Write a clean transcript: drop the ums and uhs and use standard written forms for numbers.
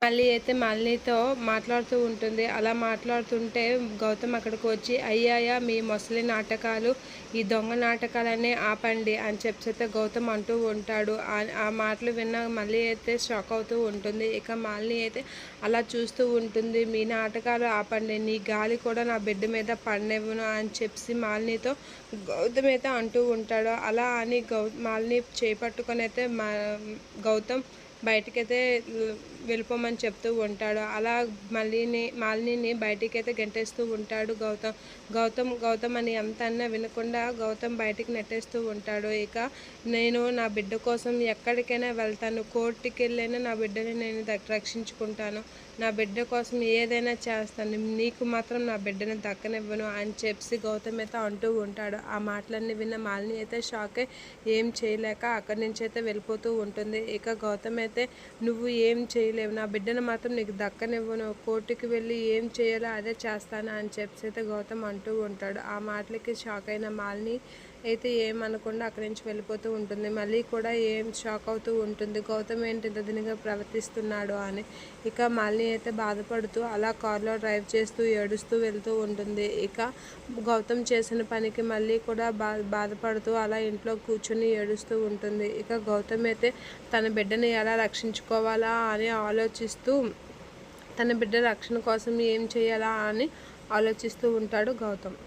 మళ్ళీ అయితే మాలినితో మాట్లాడుతూ ఉంటుంది. అలా మాట్లాడుతుంటే గౌతమ్ అక్కడికి వచ్చి, అయ్యాయా మీ మొసలి నాటకాలు, ఈ దొంగ నాటకాలన్నీ ఆపండి అని చెప్పైతే గౌతమ్ అంటూ ఉంటాడు. ఆ మాటలు విన్న మళ్ళీ అయితే షాక్ అవుతూ ఉంటుంది. ఇక మాలిని అయితే అలా చూస్తూ ఉంటుంది. మీ నాటకాలు ఆపండి, నీ గాలి కూడా నా బెడ్ మీద పడనివ్వను అని చెప్పి మాలినితో గౌతమ్ అయితే అంటూ ఉంటాడు. అలా అని మాలిని చేపట్టుకొని అయితే గౌతమ్ బయటకైతే వెళ్ళిపోమని చెప్తూ ఉంటాడు. అలా మాలినిని బయటికైతే గెంటేస్తూ ఉంటాడు గౌతమ్ అని ఎంత అన్నా వినకుండా గౌతమ్ బయటికి నెట్టేస్తూ ఉంటాడు. ఇక నేను నా బిడ్డ కోసం ఎక్కడికైనా వెళ్తాను, కోర్టుకి వెళ్ళైనా నా బిడ్డని నేను రక్షించుకుంటాను, నా బిడ్డ కోసం ఏదైనా చేస్తాను, నీకు మాత్రం నా బిడ్డని దక్కనివ్వను అని చెప్పి గౌతమ్ అయితే అంటూ ఉంటాడు. ఆ మాటలన్నీ విన్న మాలిని అయితే షాక్ ఏం చేయలేక అక్కడి నుంచి అయితే వెళ్ళిపోతూ ఉంటుంది. ఇక గౌతమ్ అయితే నువ్వు ఏం చేయలేవు, నా బిడ్డను మాత్రం నీకు దక్కనివ్వను, కోర్టుకి వెళ్ళి ఏం చేయాలో అదే చేస్తాను అని చెప్పి అయితే గౌతమ్ అంటూ ఉంటాడు. ఆ మాటలకి షాక్ అయిన మాలిని అయితే ఏమనకుండా అక్కడి నుంచి వెళ్ళిపోతూ ఉంటుంది. మళ్ళీ కూడా ఏం షాక్ అవుతూ ఉంటుంది, గౌతమ్ ఏంటి ఇంత దీనిగా ప్రవర్తిస్తున్నాడు అని. ఇక మాలిని అయితే బాధపడుతూ అలా కారులో డ్రైవ్ చేస్తూ ఏడుస్తూ వెళ్తూ ఉంటుంది. ఇక గౌతమ్ చేసిన పనికి మళ్ళీ కూడా బాధపడుతూ అలా ఇంట్లో కూర్చొని ఏడుస్తూ ఉంటుంది. ఇక గౌతమ్ అయితే తన బిడ్డని ఎలా రక్షించుకోవాలా అని ఆలోచిస్తూ తన బిడ్డ రక్షణ కోసం ఏం చేయాలా అని ఆలోచిస్తూ ఉంటాడు గౌతమ్.